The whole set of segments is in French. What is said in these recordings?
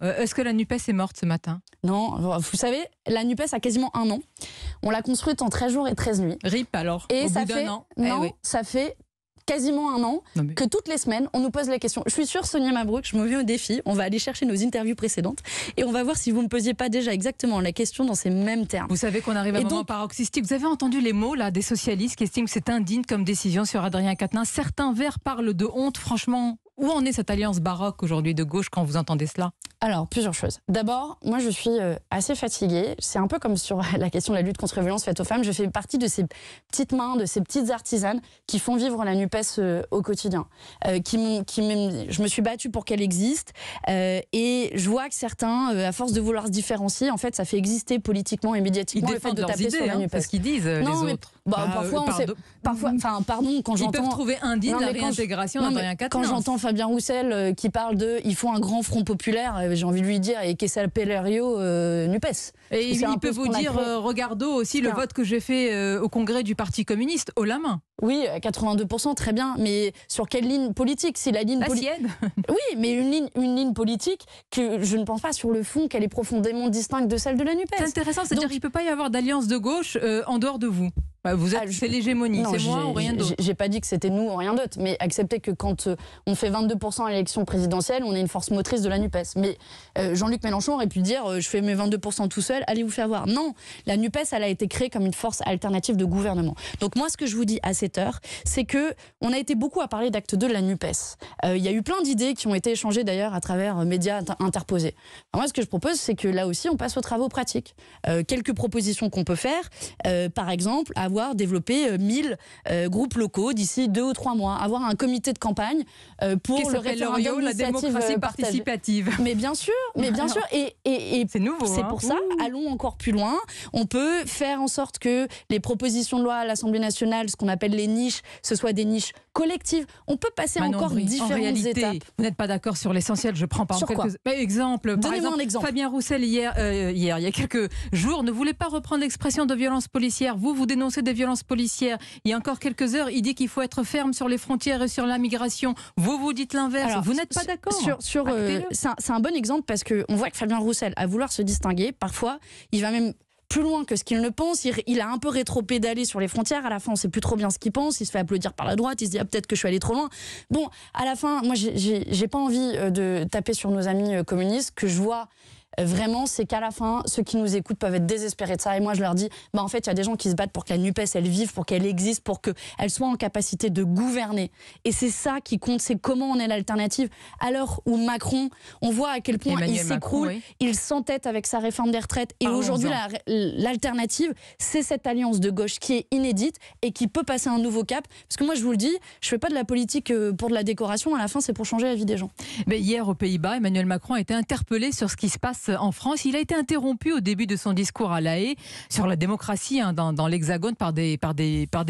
est-ce que la NUPES est morte ce matin? Non, vous savez, la NUPES a quasiment 1 an. On l'a construite en 13 jours et 13 nuits. RIP alors, et au ça bout fait, d'un an. Non, ça fait quasiment 1 an que toutes les semaines, on nous pose la question. Je suis sûre, Sonia Mabrouk, je me mets au défi. On va aller chercher nos interviews précédentes et on va voir si vous ne me posiez pas déjà exactement la question dans ces mêmes termes. Vous savez qu'on arrive à un moment paroxystique. Vous avez entendu les mots là des socialistes qui estiment que c'est indigne comme décision sur Adrien Quatennens. Certains verts parlent de honte. Franchement, où en est cette alliance baroque aujourd'hui de gauche quand vous entendez cela? Alors, plusieurs choses. D'abord, moi je suis assez fatiguée. C'est un peu comme sur la question de la lutte contre les violences faites aux femmes. Je fais partie de ces petites mains, de ces petites artisanes qui font vivre la NUPES au quotidien. Je me suis battue pour qu'elle existe. Et je vois que certains, à force de vouloir se différencier, en fait, ça fait exister politiquement et médiatiquement le fait de taper sur la NUPES. C'est ce qu'ils disent, les autres. Parfois, pardon, quand j'entends... Ils peuvent trouver indigne la réintégration d'Adrien Quatennens. Quand j'entends Fabien Roussel qui parle de « il faut un grand front populaire », j'ai envie de lui dire « et qu'est-ce que Pellerio NUPES ?» Et il peut vous dire « regardo aussi le vote que j'ai fait au congrès du Parti communiste, haut la main ». Oui, 82%, très bien, mais sur quelle ligne politique? Si la ligne sienne. Oui, mais une ligne politique que je ne pense pas sur le fond qu'elle est profondément distincte de celle de la NUPES. C'est intéressant, c'est-à-dire qu'il ne peut pas y avoir d'alliance de gauche en dehors de vous. Vous êtes, c'est l'hégémonie, c'est moi ou rien d'autre. J'ai pas dit que c'était nous ou rien d'autre, mais acceptez que quand on fait 22% à l'élection présidentielle, on est une force motrice de la NUPES. Mais Jean-Luc Mélenchon aurait pu dire je fais mes 22% tout seul, allez vous faire voir. Non, la NUPES, elle a été créée comme une force alternative de gouvernement. Donc moi, ce que je vous dis à cette heure, c'est que on a été beaucoup à parler d'acte 2 de la NUPES. Il y a eu plein d'idées qui ont été échangées d'ailleurs à travers médias interposés. Alors moi, ce que je propose, c'est que là aussi, on passe aux travaux pratiques. Quelques propositions qu'on peut faire, par exemple, avoir développé 1000 groupes locaux d'ici 2 ou 3 mois, avoir un comité de campagne pour le référendum la démocratie participative. Mais bien sûr, et c'est nouveau. C'est pour ça, allons encore plus loin. On peut faire en sorte que les propositions de loi à l'Assemblée nationale, ce qu'on appelle les niches, ce soit des niches collectives. On peut passer encore différentes étapes. Vous n'êtes pas d'accord sur l'essentiel. Je prends par exemple. Donnez-moi un exemple. Fabien Roussel il y a quelques jours, ne voulait pas reprendre l'expression de violence policière. Vous dénoncez des violences policières. Il y a encore quelques heures, il dit qu'il faut être ferme sur les frontières et sur la migration. Vous dites l'inverse. Vous n'êtes pas d'accord. C'est un bon exemple parce qu'on voit que Fabien Roussel, à vouloir se distinguer, parfois, il va même plus loin que ce qu'il ne pense. Il a un peu rétro-pédalé sur les frontières. À la fin, on ne sait plus trop bien ce qu'il pense. Il se fait applaudir par la droite. Il se dit peut-être que je suis allé trop loin. Bon, à la fin, moi, j'ai pas envie de taper sur nos amis communistes. Que je vois vraiment, c'est qu'à la fin, ceux qui nous écoutent peuvent être désespérés de ça. Et moi, je leur dis, en fait, il y a des gens qui se battent pour que la NUPES, elle vive, pour qu'elle existe, pour qu'elle soit en capacité de gouverner. Et c'est ça qui compte, c'est comment on est l'alternative. À l'heure où Macron, on voit à quel point il s'écroule, il s'entête avec sa réforme des retraites. Et aujourd'hui, l'alternative, c'est cette alliance de gauche qui est inédite et qui peut passer un nouveau cap. Parce que moi, je vous le dis, je ne fais pas de la politique pour de la décoration. À la fin, c'est pour changer la vie des gens. Mais hier, aux Pays-Bas, Emmanuel Macron a été interpellé sur ce qui se passe en France. Il a été interrompu au début de son discours à La Haye sur la démocratie dans l'Hexagone par des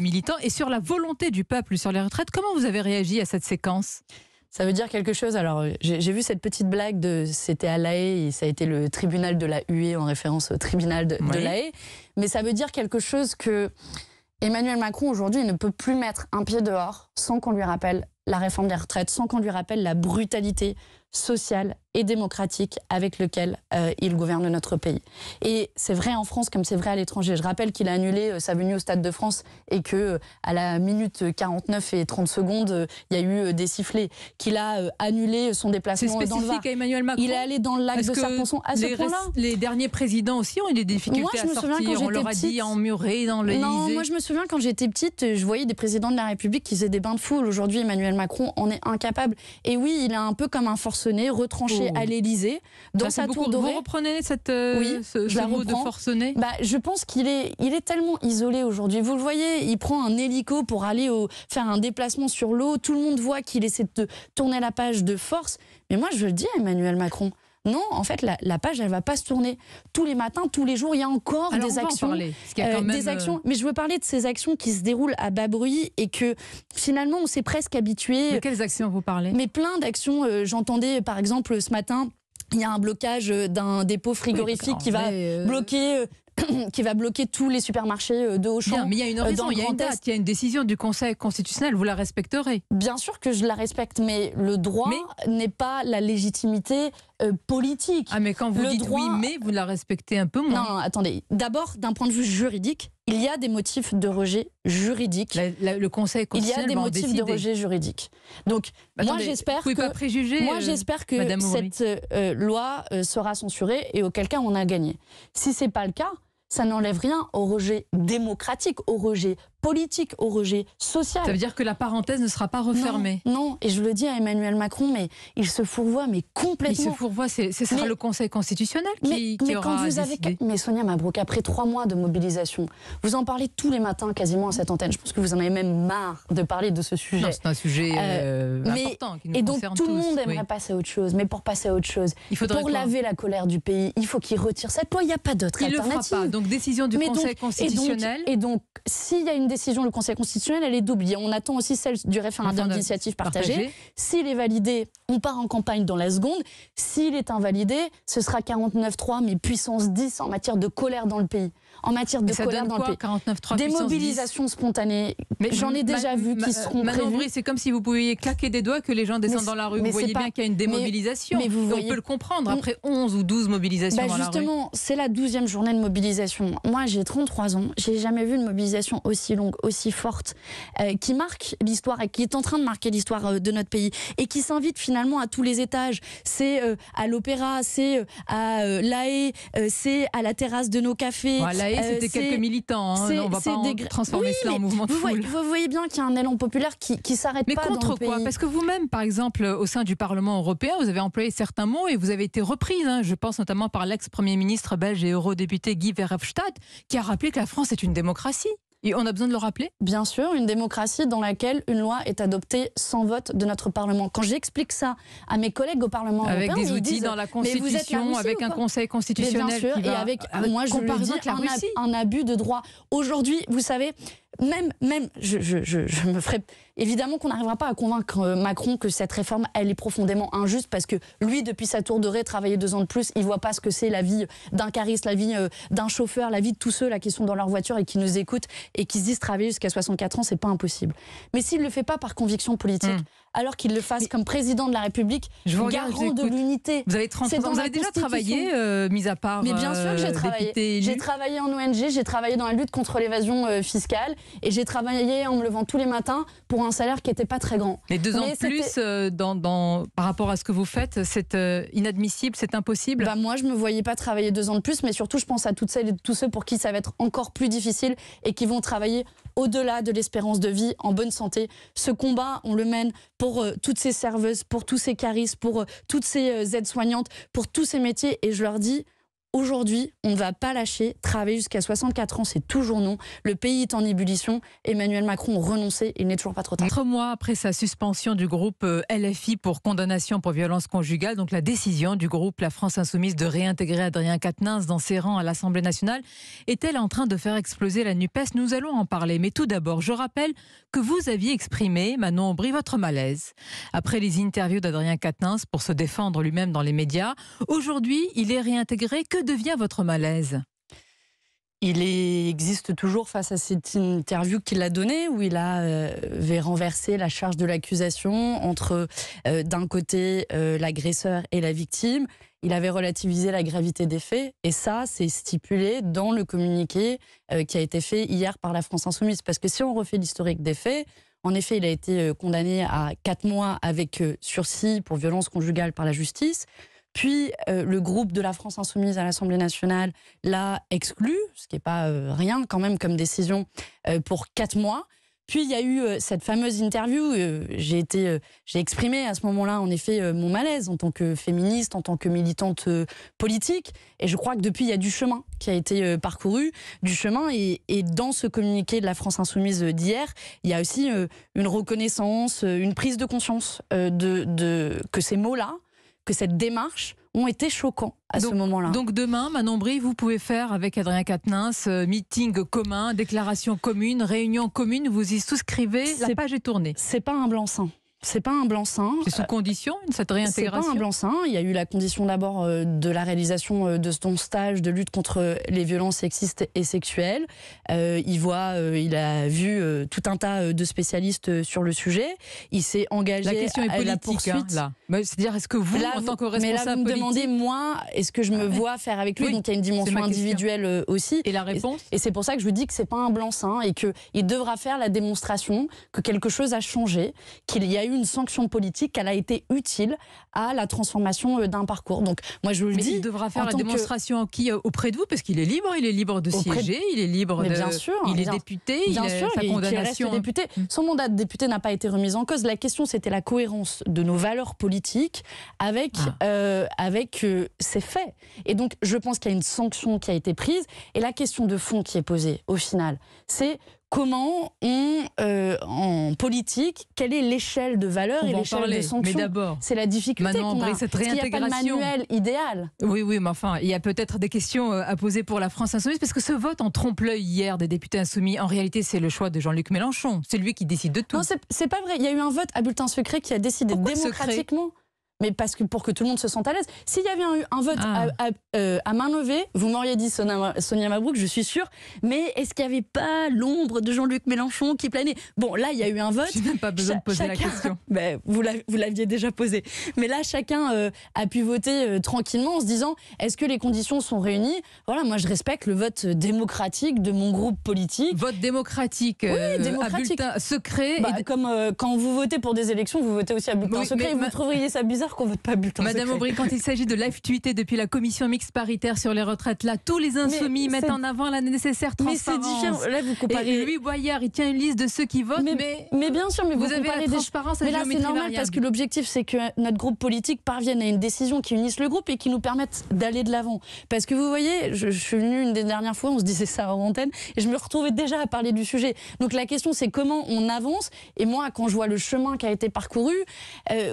militants et sur la volonté du peuple sur les retraites. Comment vous avez réagi à cette séquence ? Ça veut dire quelque chose. Alors, j'ai vu cette petite blague c'était à La Haye et ça a été le tribunal de la huée en référence au tribunal de La Haye. Mais ça veut dire quelque chose que Emmanuel Macron aujourd'hui ne peut plus mettre un pied dehors sans qu'on lui rappelle la réforme des retraites, sans qu'on lui rappelle la brutalité sociale et démocratique avec lequel il gouverne notre pays. Et c'est vrai en France comme c'est vrai à l'étranger. Je rappelle qu'il a annulé sa venue au Stade de France et que à la minute 49 et 30 secondes, il y a eu des sifflets. Qu'il a annulé son déplacement dans le Var. C'est spécifique à Emmanuel Macron. Il est allé dans le lac de Serponçon à ce point-là. Les derniers présidents aussi ont eu des difficultés à sortir. On leur a dit emmurés dans l'Élysée. Non, moi je me souviens quand j'étais petite, je voyais des présidents de la République qui faisaient des bains de foule. Aujourd'hui, Emmanuel Macron en est incapable. Et oui, il est un peu comme un forcené retranché à l'Élysée dans sa tour dorée. Vous reprenez ce mot de forcené ? Je pense qu'il est tellement isolé aujourd'hui. Vous le voyez, il prend un hélico pour aller faire un déplacement sur l'eau. Tout le monde voit qu'il essaie de tourner la page de force. Mais moi, je le dis à Emmanuel Macron. Non, en fait, la page, elle ne va pas se tourner. Tous les matins, tous les jours, il y a encore des actions. Des actions. Mais je veux parler de ces actions qui se déroulent à bas bruit et que finalement, on s'est presque habitué. De quelles actions vous parlez ? Mais plein d'actions. J'entendais, par exemple, ce matin, il y a un blocage d'un dépôt frigorifique qui va bloquer tous les supermarchés de Auchan. Mais il y a une raison, il y a une date, il y a une décision du Conseil constitutionnel, vous la respecterez. Bien sûr que je la respecte, mais le droit n'est pas la légitimité politique. Ah, mais quand vous dites oui, mais vous la respectez un peu moins. Non, attendez. D'abord, d'un point de vue juridique, il y a des motifs de rejet juridique. Le Conseil constitutionnel il y a des motifs de rejet juridique. Donc, moi, j'espère que cette loi sera censurée et auquel cas on a gagné. Si c'est pas le cas, ça n'enlève rien au rejet démocratique, au rejet politique, au rejet social. Ça veut dire que la parenthèse ne sera pas refermée. Non, et je le dis à Emmanuel Macron, mais il se fourvoie, mais complètement. Il se fourvoie, ce sera le Conseil constitutionnel qui aura décidé. Mais Sonia Mabrouk, après 3 mois de mobilisation, vous en parlez tous les matins quasiment à cette antenne. Je pense que vous en avez même marre de parler de ce sujet. C'est un sujet important qui nous concerne tous. Et donc tout le monde aimerait passer à autre chose. Mais pour passer à autre chose, pour laver la colère du pays, il faut qu'il retire cette loi. Il n'y a pas d'autre alternative. Il le fera pas. Donc décision du Conseil constitutionnel. Et donc s'il y a une décision, le Conseil constitutionnel, elle est double. On attend aussi celle du référendum d'initiative partagée. S'il est validé, on part en campagne dans la seconde. S'il est invalidé, ce sera 49.3, mais puissance 10 en matière de colère dans le pays. En matière de colère dans le pays. 49.3 des mobilisations spontanées. Mais j'en ai déjà vu qui seront prévues. C'est comme si vous pouviez claquer des doigts que les gens descendent dans la rue. Vous voyez bien qu'il y a une démobilisation. Mais on peut le comprendre après 11 ou 12 mobilisations dans la rue. Justement, c'est la 12e journée de mobilisation. Moi, j'ai 33 ans. J'ai jamais vu une mobilisation aussi longue, aussi forte, qui marque l'histoire et qui est en train de marquer l'histoire de notre pays et qui s'invite finalement à tous les étages. C'est à l'Opéra, c'est à La Haye, c'est à la terrasse de nos cafés. La Haye, c'était quelques militants. On ne va pas transformer cela en mouvement de foule. Vous voyez bien qu'il y a un élan populaire qui ne s'arrête pas dans le pays. Mais contre quoi? Parce que vous-même, par exemple, au sein du Parlement européen, vous avez employé certains mots et vous avez été reprise. Je pense notamment par l'ex-premier ministre belge et eurodéputé Guy Verhofstadt, qui a rappelé que la France est une démocratie. Et on a besoin de le rappeler? Bien sûr, une démocratie dans laquelle une loi est adoptée sans vote de notre Parlement. Quand j'explique ça à mes collègues au Parlement européen, avec des outils disent, dans la Constitution, avec un Conseil constitutionnel bien sûr, qui va, et avec moi je le dis, un abus de droit. Aujourd'hui, vous savez, même je me ferai... Évidemment qu'on n'arrivera pas à convaincre Macron que cette réforme, elle est profondément injuste parce que lui, depuis sa tour de Ré, travailler 2 ans de plus, il voit pas ce que c'est la vie d'un cariste, la vie d'un chauffeur, la vie de tous ceux là qui sont dans leur voiture et qui nous écoutent et qui se disent travailler jusqu'à 64 ans, c'est pas impossible. Mais s'il le fait pas par conviction politique, alors qu'il le fasse comme président de la République, garant de l'unité. Vous avez 30 ans, vous avez déjà travaillé, mis à part. Mais bien sûr que j'ai travaillé. J'ai travaillé en ONG, j'ai travaillé dans la lutte contre l'évasion fiscale et j'ai travaillé en me levant tous les matins pour un salaire qui n'était pas très grand. Les 2 ans de plus par rapport à ce que vous faites, c'est inadmissible, c'est impossible. Moi, je ne me voyais pas travailler 2 ans de plus, mais surtout, je pense à toutes celles et tous ceux pour qui ça va être encore plus difficile et qui vont travailler au-delà de l'espérance de vie, en bonne santé. Ce combat, on le mène pour toutes ces serveuses, pour tous ces caristes, pour toutes ces aides-soignantes, pour tous ces métiers. Et je leur dis, aujourd'hui, on ne va pas lâcher. Travailler jusqu'à 64 ans, c'est toujours non. Le pays est en ébullition. Emmanuel Macron a renoncé. Il n'est toujours pas trop tard. 4 mois après sa suspension du groupe LFI pour condamnation pour violence conjugale, donc la décision du groupe La France Insoumise de réintégrer Adrien Quatennens dans ses rangs à l'Assemblée nationale est-elle en train de faire exploser la NUPES? Nous allons en parler. Mais tout d'abord, je rappelle que vous aviez exprimé, Manon Aubry, votre malaise après les interviews d'Adrien Quatennens pour se défendre lui-même dans les médias. Aujourd'hui, il est réintégré. Que devient votre malaise? Il existe toujours face à cette interview qu'il a donnée, où il avait renversé la charge de l'accusation entre, d'un côté, l'agresseur et la victime. Il avait relativisé la gravité des faits, et ça, c'est stipulé dans le communiqué qui a été fait hier par la France Insoumise. Parce que si on refait l'historique des faits, en effet, il a été condamné à 4 mois avec sursis pour violence conjugale par la justice. Puis le groupe de la France Insoumise à l'Assemblée nationale l'a exclu, ce qui n'est pas rien quand même comme décision, pour 4 mois. Puis il y a eu cette fameuse interview, j'ai exprimé à ce moment-là en effet mon malaise en tant que féministe, en tant que militante politique, et je crois que depuis il y a du chemin qui a été parcouru, du chemin, et dans ce communiqué de la France Insoumise d'hier, il y a aussi une reconnaissance, une prise de conscience que ces mots-là, que cette démarche ont été choquants à ce moment-là. Donc demain, Manon Aubry, vous pouvez faire avec Adrien Quatennens meeting commun, déclaration commune, réunion commune, vous y souscrivez, la page est tournée. C'est pas un blanc-seing. C'est pas un blanc-seing. C'est sous condition, cette réintégration? C'est pas un blanc-seing. Il y a eu la condition d'abord de la réalisation de son stage de lutte contre les violences sexistes et sexuelles. Il a vu tout un tas de spécialistes sur le sujet. Il s'est engagé la question est politique, à la poursuite. Là. C'est-à-dire, est-ce que vous, en tant que responsable mais là, vous me politique... demandez, moi, est-ce que je me vois faire avec lui? Oui, donc il y a une dimension individuelle aussi. Et la réponse? Et c'est pour ça que je vous dis que c'est pas un blanc-seing et qu'il devra faire la démonstration que quelque chose a changé, qu'il y a eu une sanction politique, qu'elle a été utile à la transformation d'un parcours. Donc moi je le dis. Il devra faire la démonstration auprès de vous, parce qu'il est libre de siéger, il est libre bien sûr, il est député, bien il a sûr, sa condamnation. Il reste député. Son mandat de député n'a pas été remis en cause. La question c'était la cohérence de nos valeurs politiques avec ces faits. Et donc je pense qu'il y a une sanction qui a été prise et la question de fond qui est posée au final, c'est comment en politique, quelle est l'échelle de valeur et l'échelle de sanction? Mais d'abord, c'est la difficulté qu'on a. Cette parce qu'il n'y a pas de manuel idéal. Oui, mais enfin, il y a peut-être des questions à poser pour la France insoumise, parce que ce vote en trompe-l'œil hier des députés insoumis, en réalité, c'est le choix de Jean-Luc Mélenchon. C'est lui qui décide de tout. Non, c'est pas vrai. Il y a eu un vote à bulletin secret qui a décidé démocratiquement. Mais parce que pour que tout le monde se sente à l'aise. S'il y avait eu un vote à main levée, vous m'auriez dit Sonia Mabrouk, je suis sûre. Mais est-ce qu'il n'y avait pas l'ombre de Jean-Luc Mélenchon qui planait? Bon, là, il y a eu un vote. Je n'ai même pas besoin de poser la question. Ben, vous l'aviez déjà posé. Mais là, chacun a pu voter tranquillement en se disant, est-ce que les conditions sont réunies? Voilà, moi, je respecte le vote démocratique de mon groupe politique. Vote démocratique, démocratique. À bulletin secret. Comme quand vous votez pour des élections, vous votez aussi à bulletin secret. Vous trouveriez ça bizarre qu'on vote pas bulletin secret. Madame Aubry, quand il s'agit de live tweeter depuis la commission mixte paritaire sur les retraites, là, tous les insoumis mettent en avant la nécessaire transparence. Mais c'est différent. Là, vous comparez. Et Louis Boyard, il tient une liste de ceux qui votent, mais bien sûr, mais vous avez la transparence à géométrie variable. Mais là, c'est normal parce que l'objectif, c'est que notre groupe politique parvienne à une décision qui unisse le groupe et qui nous permette d'aller de l'avant. Parce que vous voyez, je suis venue une des dernières fois, on se disait ça en antenne, et je me retrouvais déjà à parler du sujet. Donc la question, c'est comment on avance. Et moi, quand je vois le chemin qui a été parcouru,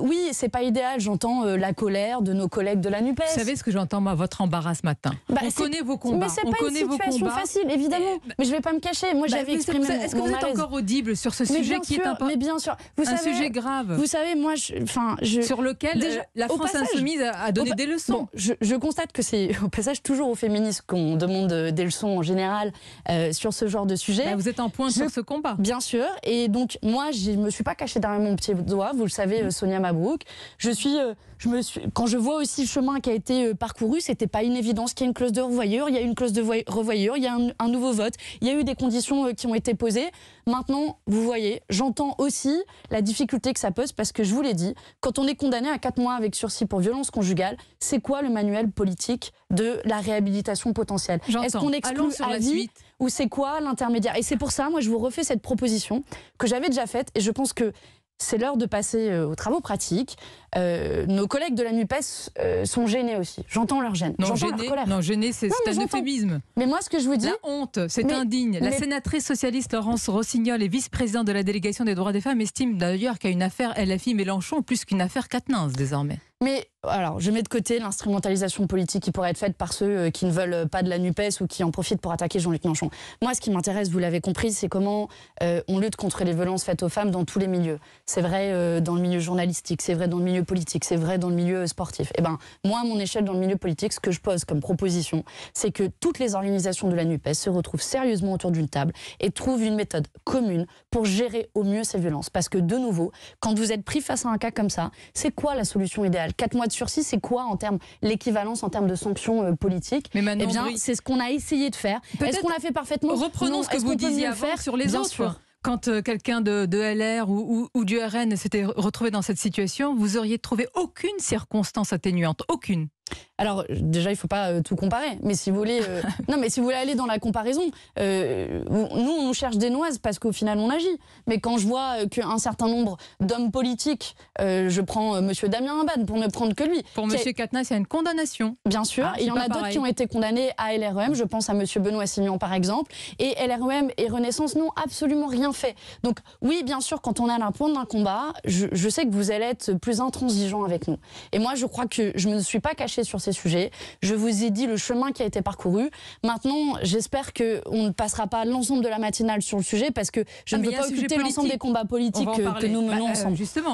oui, c'est pas idéal. J'entends la colère de nos collègues de la NUPES. Vous savez ce que j'entends, moi, votre embarras ce matin. On connaît vos combats. Mais c'est pas une situation facile, évidemment. Mais je vais pas me cacher. Moi, j'avais exprimé mon Est-ce que vous êtes encore audible sur ce sujet qui est mais bien sûr. un sujet grave? Vous savez, moi, sur lequel la France insoumise a donné des leçons. Bon, je constate que c'est au passage toujours aux féministes qu'on demande des leçons en général sur ce genre de sujet. Vous êtes en pointe sur ce combat. Bien sûr. Et donc, moi, je me suis pas cachée derrière mon petit doigt. Vous le savez, Sonia Mabrouk. Quand je vois aussi le chemin qui a été parcouru, c'était pas une évidence qu'il y ait une clause de revoyure. Il y a une clause de revoyure, il y a un nouveau vote, il y a eu des conditions qui ont été posées. Maintenant, vous voyez, j'entends aussi la difficulté que ça pose parce que je vous l'ai dit, quand on est condamné à 4 mois avec sursis pour violence conjugale, c'est quoi le manuel politique de la réhabilitation potentielle? Est-ce qu'on exclut à vie ou c'est quoi l'intermédiaire? Et c'est pour ça, moi, je vous refais cette proposition que j'avais déjà faite et je pense que c'est l'heure de passer aux travaux pratiques. Nos collègues de la NUPES sont gênés aussi. J'entends leur gêne. J'entends leur colère. Non, gêné, c'est un euphémisme. Mais moi, ce que je vous dis... La honte, c'est indigne. La sénatrice socialiste Laurence Rossignol et vice-présidente de la délégation des droits des femmes estime d'ailleurs qu'il y a une affaire LFI Mélenchon plus qu'une affaire Quatennens désormais. Mais alors, je mets de côté l'instrumentalisation politique qui pourrait être faite par ceux qui ne veulent pas de la NUPES ou qui en profitent pour attaquer Jean-Luc Mélenchon. Moi, ce qui m'intéresse, vous l'avez compris, c'est comment on lutte contre les violences faites aux femmes dans tous les milieux. C'est vrai dans le milieu journalistique, c'est vrai dans le milieu politique, c'est vrai dans le milieu sportif. Eh ben, moi, à mon échelle, dans le milieu politique, ce que je pose comme proposition, c'est que toutes les organisations de la NUPES se retrouvent sérieusement autour d'une table et trouvent une méthode commune pour gérer au mieux ces violences. Parce que, de nouveau, quand vous êtes pris face à un cas comme ça, c'est quoi la solution idéale? 4 mois de sursis, c'est quoi en termes l'équivalence en termes de sanctions politiques? Eh bien, c'est ce qu'on a essayé de faire. Est-ce qu'on l'a fait parfaitement? Reprenons ce que vous disiez avant sur les autres. Quand quelqu'un de LR ou du RN s'était retrouvé dans cette situation, vous auriez trouvé aucune circonstance atténuante, aucune. Alors déjà, il ne faut pas tout comparer. Mais si vous voulez, non, mais si vous voulez aller dans la comparaison, nous on nous cherche des noises parce qu'au final on agit. Mais quand je vois qu'un certain nombre d'hommes politiques, je prends Monsieur Damien Abad pour ne prendre que lui. Pour Monsieur Quatennens, il y a une condamnation. Bien sûr, il y en a d'autres qui ont été condamnés à LREM. Je pense à Monsieur Benoît Simion par exemple. Et LREM et Renaissance n'ont absolument rien fait. Donc oui, bien sûr, quand on est à la pointe d'un combat, je sais que vous allez être plus intransigeant avec nous. Et moi, je crois que je ne me suis pas cachée sur ces sujets. Je vous ai dit le chemin qui a été parcouru. Maintenant, j'espère qu'on ne passera pas l'ensemble de la matinale sur le sujet parce que je ne veux pas occulter l'ensemble des combats politiques que nous menons ensemble. Justement.